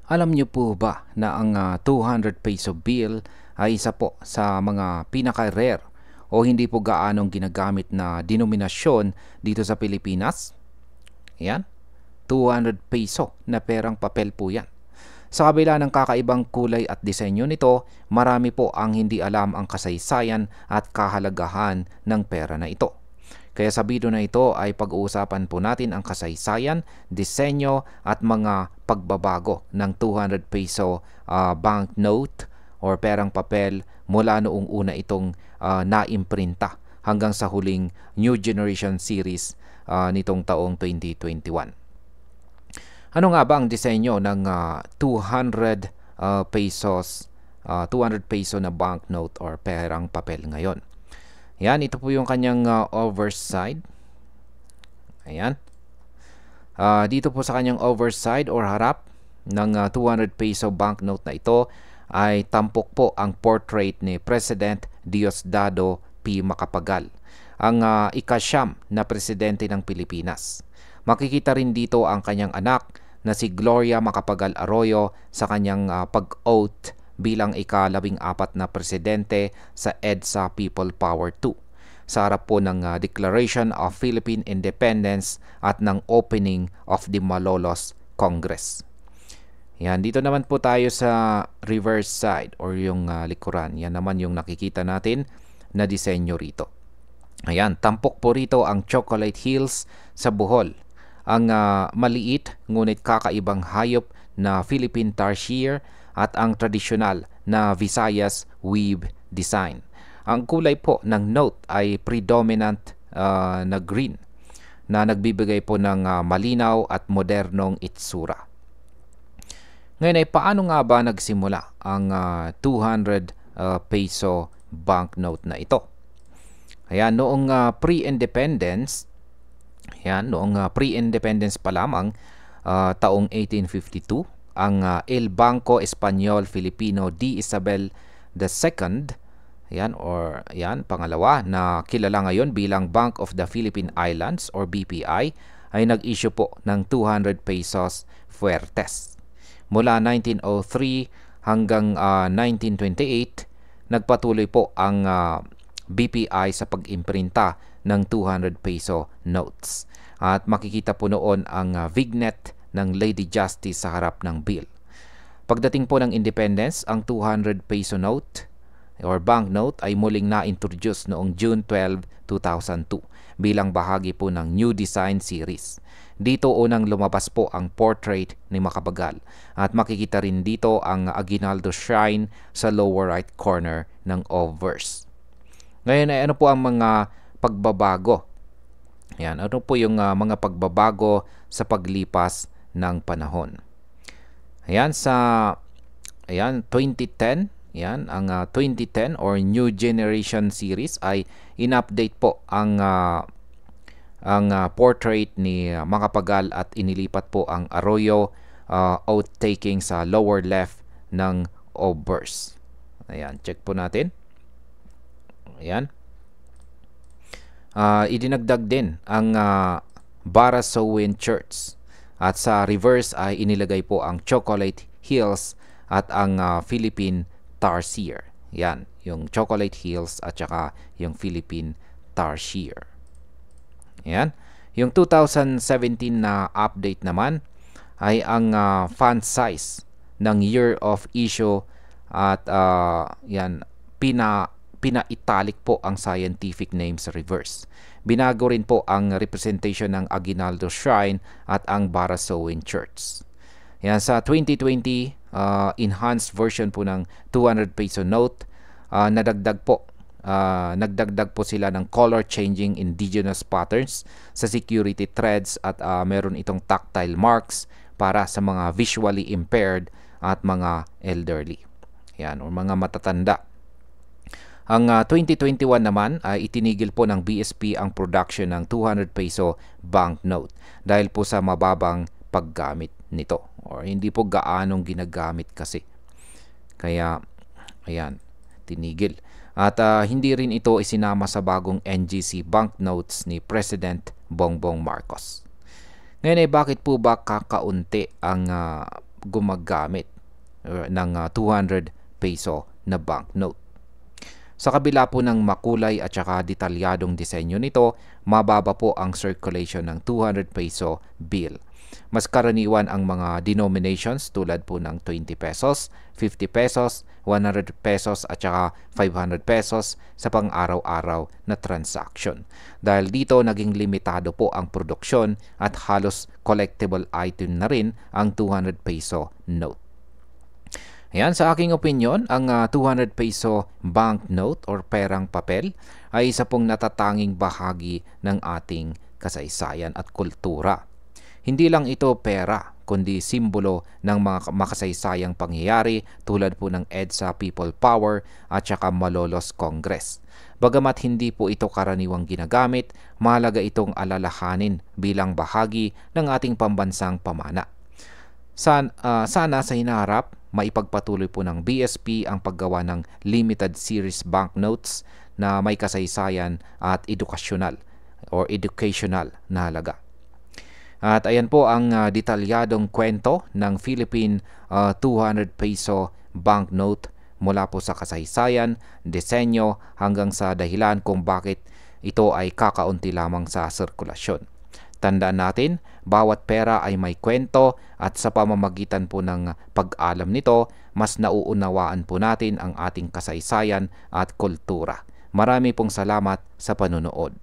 Alam niyo po ba na ang 200 peso bill ay isa po sa mga pinaka-rare o hindi po gaanong ginagamit na denominasyon dito sa Pilipinas? Yan, 200 peso na perang papel po yan. Sa kabila ng kakaibang kulay at disenyo nito, marami po ang hindi alam ang kasaysayan at kahalagahan ng pera na ito. Kaya sa video na ito ay pag-uusapan po natin ang kasaysayan, disenyo at mga pagbabago ng 200 peso banknote or perang papel mula noong una itong naimprinta hanggang sa huling New Generation Series nitong taong 2021. Ano nga ba ang disenyo ng 200 pesos 200 peso na banknote or perang papel ngayon? Yan, ito po yung kanyang overside. Ayan. Dito po sa kanyang overside or harap ng 200 peso banknote na ito ay tampok po ang portrait ni President Diosdado P. Macapagal, ang ika-siyam na presidente ng Pilipinas. Makikita rin dito ang kanyang anak na si Gloria Macapagal Arroyo sa kanyang pag-oath bilang ika-14 na presidente sa EDSA People Power II sa harap po ng Declaration of Philippine Independence at ng opening of the Malolos Congress. Yan, dito naman po tayo sa reverse side or yung likuran. Yan naman yung nakikita natin na disenyo rito. Ayan, tampok po rito ang Chocolate Hills sa Bohol. Ang maliit ngunit kakaibang hayop na Philippine tarsier at ang tradisyonal na Visayas weave design. Ang kulay po ng note ay predominant na green na nagbibigay po ng malinaw at modernong itsura. Ngayon ay paano nga ba nagsimula ang 200 peso banknote na ito? Ayan, noong pre-independence, pa lamang taong 1852, ang El Banco Espanyol Filipino de Isabel II, pangalawa na kilala ngayon bilang Bank of the Philippine Islands or BPI, ay nag-issue po ng 200 pesos fuertes. Mula 1903 hanggang 1928, nagpatuloy po ang BPI sa pag-imprinta ng 200 peso notes. At makikita po noon ang vignette ng Lady Justice sa harap ng bill. Pagdating po ng independence, ang 200 peso note or banknote ay muling na-introduce noong June 12, 2002 bilang bahagi po ng New Design Series. Dito unang lumabas po ang portrait ni Macapagal at makikita rin dito ang Aguinaldo Shrine sa lower right corner ng obverse. Ngayon ay ano po ang mga pagbabago? Yan, ano po yung mga pagbabago sa paglipas ng panahon? Ayan, 2010, ang 2010 or New Generation Series ay in-update po ang portrait ni Macapagal at inilipat po ang Arroyo oath-taking sa lower left ng obverse. Ayan, check po natin. Ayan. Idinagdag din ang Barasowen Church at sa reverse ay inilagay po ang Chocolate Hills at ang Philippine tarsier. Yan, yung Chocolate Hills at saka yung Philippine tarsier. Yan. Yung 2017 na update naman ay ang font size ng year of issue at pina-italic po ang scientific name sa reverse. Binago rin po ang representation ng Aguinaldo Shrine at ang Barasowen Church. Yan, sa 2020, enhanced version po ng 200 peso note, nagdagdag po sila ng color changing indigenous patterns sa security threads at meron itong tactile marks para sa mga visually impaired at mga elderly. Yan, o mga matatanda. Ang 2021 naman ay itinigil po ng BSP ang production ng 200 peso banknote dahil po sa mababang paggamit nito or hindi po gaanong ginagamit kasi. Kaya, ayan, tinigil. At hindi rin ito isinama sa bagong NGC banknotes ni President Bongbong Marcos. Ngayon ay bakit po ba kakaunti ang gumagamit ng 200 peso na banknote. Sa kabila po ng makulay at saka detalyadong disenyo nito, mababa po ang circulation ng 200 peso bill. Mas karaniwan ang mga denominations tulad po ng 20 pesos, 50 pesos, 100 pesos at saka 500 pesos sa pang-araw-araw na transaction. Dahil dito naging limitado po ang produksyon at halos collectible item na rin ang 200 peso note. Ayan, sa aking opinyon, ang 200 peso banknote or perang papel ay isa pong natatanging bahagi ng ating kasaysayan at kultura. Hindi lang ito pera, kundi simbolo ng mga makasaysayang pangyayari tulad po ng EDSA People Power at saka Malolos Congress. Bagamat hindi po ito karaniwang ginagamit, mahalaga itong alalahanin bilang bahagi ng ating pambansang pamana. Sana sa hinaharap, maipagpatuloy po ng BSP ang paggawa ng limited series banknotes na may kasaysayan at educational na halaga. At ayan po ang detalyadong kwento ng Philippine 200 peso banknote mula po sa kasaysayan, disenyo hanggang sa dahilan kung bakit ito ay kakaunti lamang sa sirkulasyon. Tandaan natin, bawat pera ay may kwento at sa pamamagitan po ng pag-alam nito, mas nauunawaan po natin ang ating kasaysayan at kultura. Marami pong salamat sa panunood.